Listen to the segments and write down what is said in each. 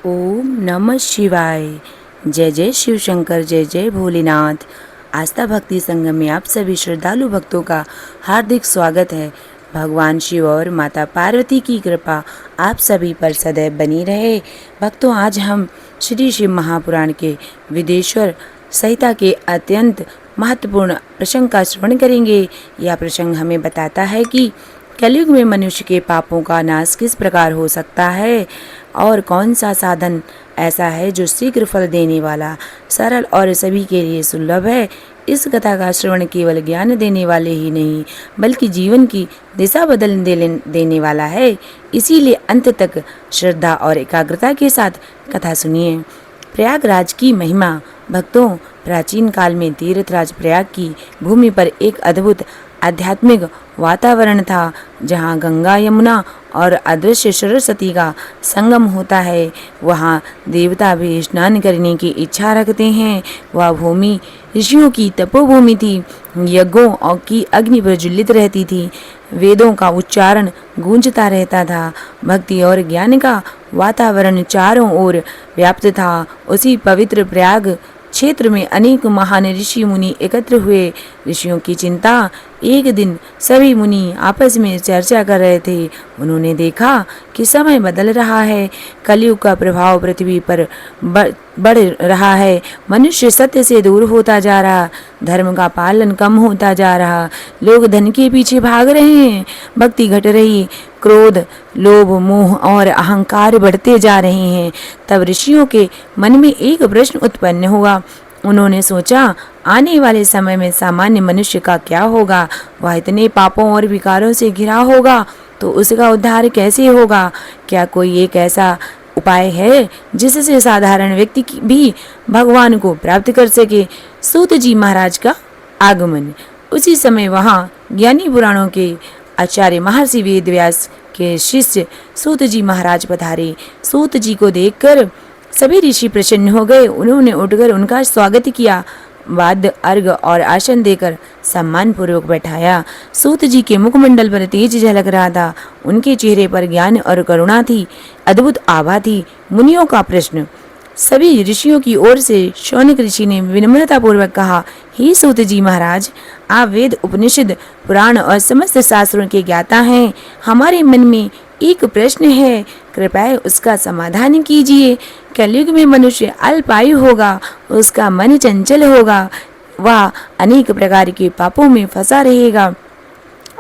ओम नमः शिवाय। जय जय शिव शंकर, जय जय भोलेनाथ। आस्था भक्ति संगम में आप सभी श्रद्धालु भक्तों का हार्दिक स्वागत है। भगवान शिव और माता पार्वती की कृपा आप सभी पर सदैव बनी रहे। भक्तों, आज हम श्री शिव महापुराण के विदेश्वर संहिता के अत्यंत महत्वपूर्ण प्रसंग का श्रवण करेंगे। यह प्रसंग हमें बताता है कि कलयुग में मनुष्य के पापों का नाश किस प्रकार हो सकता है और कौन सा साधन ऐसा है जो शीघ्र फल देने वाला, सरल और सभी के लिए सुलभ है। इस कथा का श्रवण केवल ज्ञान देने वाले ही नहीं बल्कि जीवन की दिशा बदल देने वाला है। इसीलिए अंत तक श्रद्धा और एकाग्रता के साथ कथा सुनिए। प्रयागराज की महिमा। भक्तों, प्राचीन काल में तीर्थराज प्रयाग की भूमि पर एक अद्भुत आध्यात्मिक वातावरण था, जहाँ गंगा, यमुना और अदृश्य सरस्वती का संगम होता है। वहाँ देवता भी स्नान करने की इच्छा रखते हैं। वह भूमि ऋषियों की तपोभूमि थी। यज्ञों की अग्नि प्रज्वलित रहती थी। वेदों का उच्चारण गूंजता रहता था। भक्ति और ज्ञान का वातावरण चारों ओर व्याप्त था। उसी पवित्र प्रयाग क्षेत्र में अनेक महान ऋषि मुनि एकत्र हुए। ऋषियों की चिंता। एक दिन सभी मुनि आपस में चर्चा कर रहे थे। उन्होंने देखा कि समय बदल रहा है। कलयुग का प्रभाव पृथ्वी पर बढ़ रहा है। मनुष्य सत्य से दूर होता जा रहा, धर्म का पालन कम होता जा रहा, लोग धन के पीछे भाग रहे हैं, भक्ति घट रही, क्रोध, लोभ, मोह और अहंकार बढ़ते जा रहे हैं। तब ऋषियों के मन में एक प्रश्न उत्पन्न हुआ। उन्होंने सोचा, आने वाले समय में सामान्य मनुष्य का क्या होगा? वह इतने पापों और विकारों से घिरा होगा तो उसका उद्धार कैसे होगा? क्या कोई एक ऐसा उपाय है जिससे साधारण व्यक्ति भी भगवान को प्राप्त कर सके? सूत जी महाराज का आगमन। उसी समय वहाँ ज्ञानी पुराणों के आचार्य महर्षि वेदव्यास के शिष्य सूत जी महाराज पधारे। सूत जी को देखकर सभी ऋषि प्रसन्न हो गए। उन्होंने उठकर उनका स्वागत किया, वाद्य, अर्घ और आसन देकर सम्मान पूर्वक बैठाया। सूत जी के मुखमंडल पर तेज झलक रहा था। उनके चेहरे पर ज्ञान और करुणा थी, अद्भुत आभा थी। मुनियों का प्रश्न। सभी ऋषियों की ओर से शौनक ऋषि ने विनम्रता पूर्वक कहा, हे सूत जी महाराज, आप वेद, उपनिषद, पुराण और समस्त शास्त्रों के ज्ञाता हैं। हमारे मन में एक प्रश्न है, कृपया उसका समाधान कीजिए। कलयुग में मनुष्य अल्पायु होगा, उसका मन चंचल होगा, वह अनेक प्रकार के पापों में फंसा रहेगा।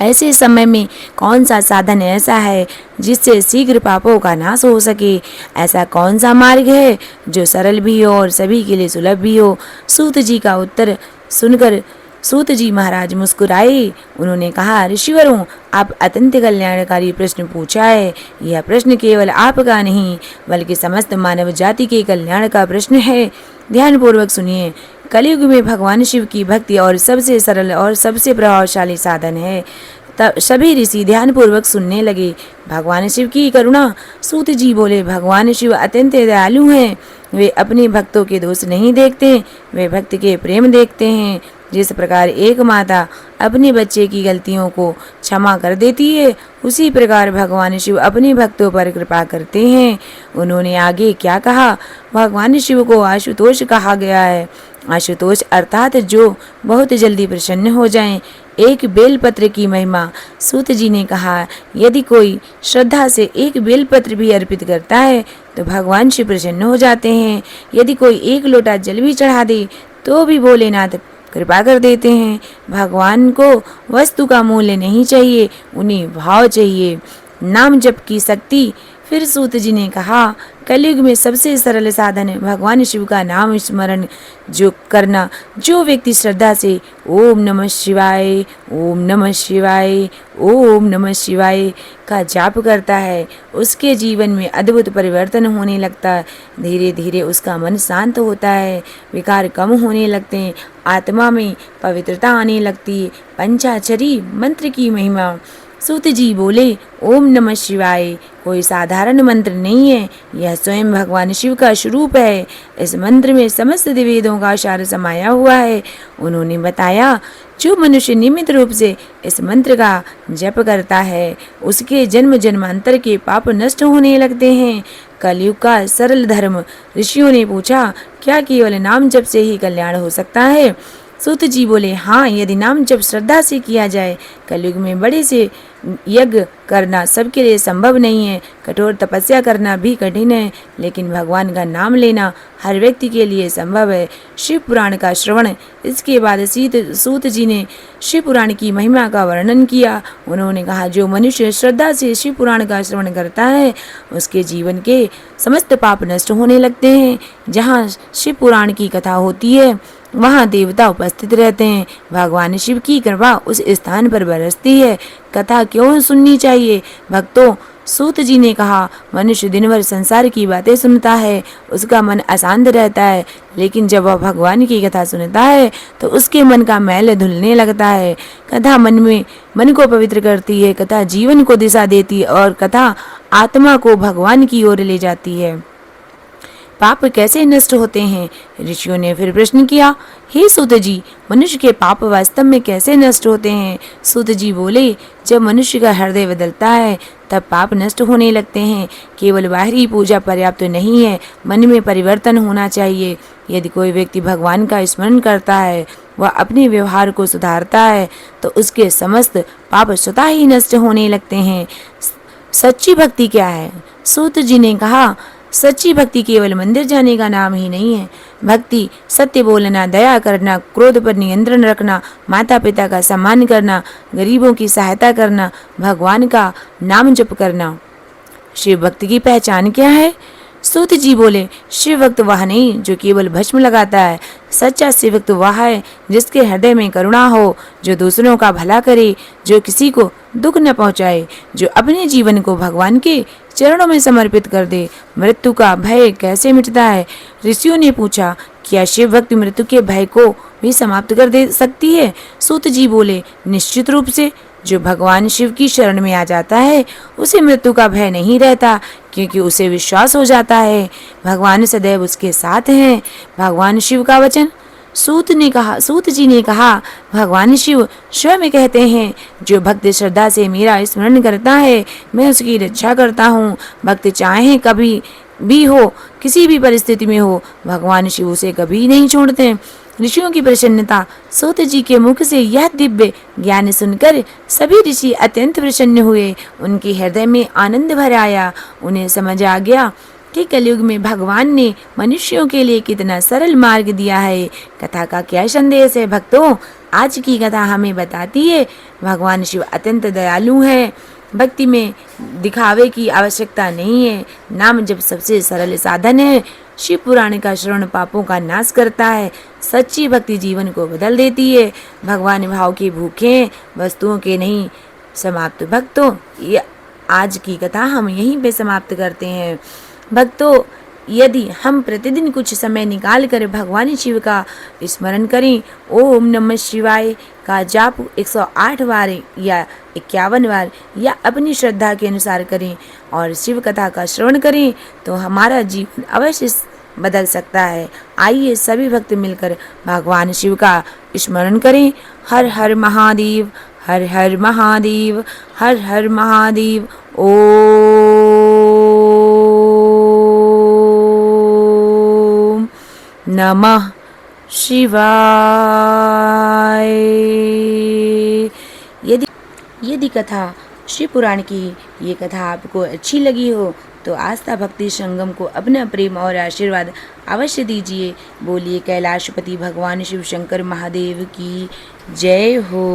ऐसे समय में कौन सा साधन ऐसा है जिससे शीघ्र पापों का नाश हो सके? ऐसा कौन सा मार्ग है जो सरल भी हो और सभी के लिए सुलभ भी हो? सूत जी का उत्तर सुनकर सूत जी महाराज मुस्कुराए। उन्होंने कहा, ऋषिवरों, आप अत्यंत कल्याणकारी प्रश्न पूछा है। यह प्रश्न केवल आपका नहीं बल्कि समस्त मानव जाति के कल्याण का प्रश्न है। ध्यानपूर्वक सुनिए। कलयुग में भगवान शिव की भक्ति और सबसे सरल और सबसे प्रभावशाली साधन है। तब सभी ऋषि ध्यानपूर्वक सुनने लगे। भगवान शिव की करुणा। सूत जी बोले, भगवान शिव अत्यंत दयालु हैं। वे अपने भक्तों के दोष नहीं देखते, वे भक्त के प्रेम देखते हैं। जिस प्रकार एक माता अपने बच्चे की गलतियों को क्षमा कर देती है, उसी प्रकार भगवान शिव अपने भक्तों पर कृपा करते हैं। उन्होंने आगे क्या कहा? भगवान शिव को आशुतोष कहा गया है। आशुतोष अर्थात जो बहुत जल्दी प्रसन्न हो जाएं। एक बेलपत्र की महिमा। सूत जी ने कहा, यदि कोई श्रद्धा से एक बेलपत्र भी अर्पित करता है तो भगवान शिव प्रसन्न हो जाते हैं। यदि कोई एक लोटा जल भी चढ़ा दे तो भी भोलेनाथ कृपा कर देते हैं। भगवान को वस्तु का मूल्य नहीं चाहिए, उन्हें भाव चाहिए, नाम जप की शक्ति। फिर सूत जी ने कहा, कलयुग में सबसे सरल साधन है भगवान शिव का नाम स्मरण जो करना। जो व्यक्ति श्रद्धा से ओम नमः शिवाय, ओम नमः शिवाय, ओम नमः शिवाय का जाप करता है, उसके जीवन में अद्भुत परिवर्तन होने लगता है। धीरे धीरे उसका मन शांत होता है, विकार कम होने लगते हैं, आत्मा में पवित्रता आने लगती है। पंचाक्षरी मंत्र की महिमा। सूत जी बोले, ओम नमः शिवाय कोई साधारण मंत्र नहीं है, यह स्वयं भगवान शिव का स्वरूप है। इस मंत्र में समस्त वेदों का सार समाया हुआ है। उन्होंने बताया, जो मनुष्य नियमित रूप से इस मंत्र का जप करता है, उसके जन्म जन्मांतर के पाप नष्ट होने लगते हैं। कलयुग का सरल धर्म। ऋषियों ने पूछा, क्या केवल नाम जप से ही कल्याण हो सकता है? सूत जी बोले, हाँ, यदि नाम जप श्रद्धा से किया जाए। कलयुग में बड़े से यज्ञ करना सबके लिए संभव नहीं है, कठोर तपस्या करना भी कठिन है, लेकिन भगवान का नाम लेना हर व्यक्ति के लिए संभव है। शिव पुराण का श्रवण। इसके बाद सूत जी ने शिव पुराण की महिमा का वर्णन किया। उन्होंने कहा, जो मनुष्य श्रद्धा से शिव पुराण का श्रवण करता है उसके जीवन के समस्त पाप नष्ट होने लगते हैं। जहाँ शिव पुराण की कथा होती है वहाँ देवता उपस्थित रहते हैं। भगवान शिव की कृपा उस स्थान पर बरसती है। कथा क्यों सुननी चाहिए? भक्तों, सूत जी ने कहा, मनुष्य दिन भर संसार की बातें सुनता है, उसका मन अशांत रहता है, लेकिन जब वह भगवान की कथा सुनता है तो उसके मन का मैल धुलने लगता है। कथा मन को पवित्र करती है, कथा जीवन को दिशा देती है और कथा आत्मा को भगवान की ओर ले जाती है। पाप कैसे नष्ट होते हैं? ऋषियों ने फिर प्रश्न किया, हे सूत जी, मनुष्य के पाप वास्तव में कैसे नष्ट होते हैं? सूत जी बोले, जब मनुष्य का हृदय बदलता है तब पाप नष्ट होने लगते हैं। केवल बाहरी पूजा पर्याप्त नहीं है, मन में परिवर्तन होना चाहिए। यदि कोई व्यक्ति भगवान का स्मरण करता है, वह अपने व्यवहार को सुधारता है, तो उसके समस्त पाप स्वतः ही नष्ट होने लगते हैं। सच्ची भक्ति क्या है? सूत जी ने कहा, सच्ची भक्ति केवल मंदिर जाने का नाम ही नहीं है। भक्ति सत्य बोलना, दया करना, क्रोध पर नियंत्रण रखना, माता पिता का सम्मान करना, गरीबों की सहायता करना, भगवान का नाम जप करना। शिव भक्ति की पहचान क्या है? सूत जी बोले, शिव भक्त वह नहीं जो केवल भस्म लगाता है। सच्चा शिव भक्त वह है जिसके हृदय में करुणा हो, जो दूसरों का भला करे, जो किसी को दुख न पहुंचाए, जो अपने जीवन को भगवान के चरणों में समर्पित कर दे। मृत्यु का भय कैसे मिटता है? ऋषियों ने पूछा, क्या शिव भक्ति मृत्यु के भय को भी समाप्त कर दे सकती है? सूत जी बोले, निश्चित रूप से। जो भगवान शिव की शरण में आ जाता है उसे मृत्यु का भय नहीं रहता, क्योंकि उसे विश्वास हो जाता है भगवान सदैव उसके साथ हैं। भगवान शिव का वचन। सूत जी ने कहा, भगवान शिव स्वयं कहते हैं, जो भक्त श्रद्धा से मेरा स्मरण करता है मैं उसकी रक्षा करता हूँ। भक्त चाहे कभी भी हो, किसी भी परिस्थिति में हो, भगवान शिव उसे कभी नहीं छोड़ते। ऋषियों की प्रसन्नता। सूत जी के मुख से यह दिव्य ज्ञान सुनकर सभी ऋषि अत्यंत प्रसन्न हुए। उनके हृदय में आनंद भर आया। उन्हें समझ आ गया कि कलयुग में भगवान ने मनुष्यों के लिए कितना सरल मार्ग दिया है। कथा का क्या संदेश है भक्तों? आज की कथा हमें बताती है भगवान शिव अत्यंत दयालु है। भक्ति में दिखावे की आवश्यकता नहीं है। नाम जब सबसे सरल साधन है। शिव पुराण का श्रवण पापों का नाश करता है। सच्ची भक्ति जीवन को बदल देती है। भगवान भाव के भूखे, वस्तुओं के नहीं। समाप्त भक्तों, ये आज की कथा हम यहीं पे समाप्त करते हैं। भक्तों, यदि हम प्रतिदिन कुछ समय निकाल कर भगवान शिव का स्मरण करें, ओम नमः शिवाय का जाप 108 बार या 51 बार या अपनी श्रद्धा के अनुसार करें और शिव कथा का श्रवण करें, तो हमारा जीवन अवश्य बदल सकता है। आइए सभी भक्त मिलकर भगवान शिव का स्मरण करें। हर हर महादेव, हर हर महादेव, हर हर महादेव। ओम नमः शिवाय। यदि कथा शिव पुराण की ये कथा आपको अच्छी लगी हो तो आस्था भक्ति संगम को अपना प्रेम और आशीर्वाद अवश्य दीजिए। बोलिए कैलाशपति भगवान शिव शंकर महादेव की जय हो।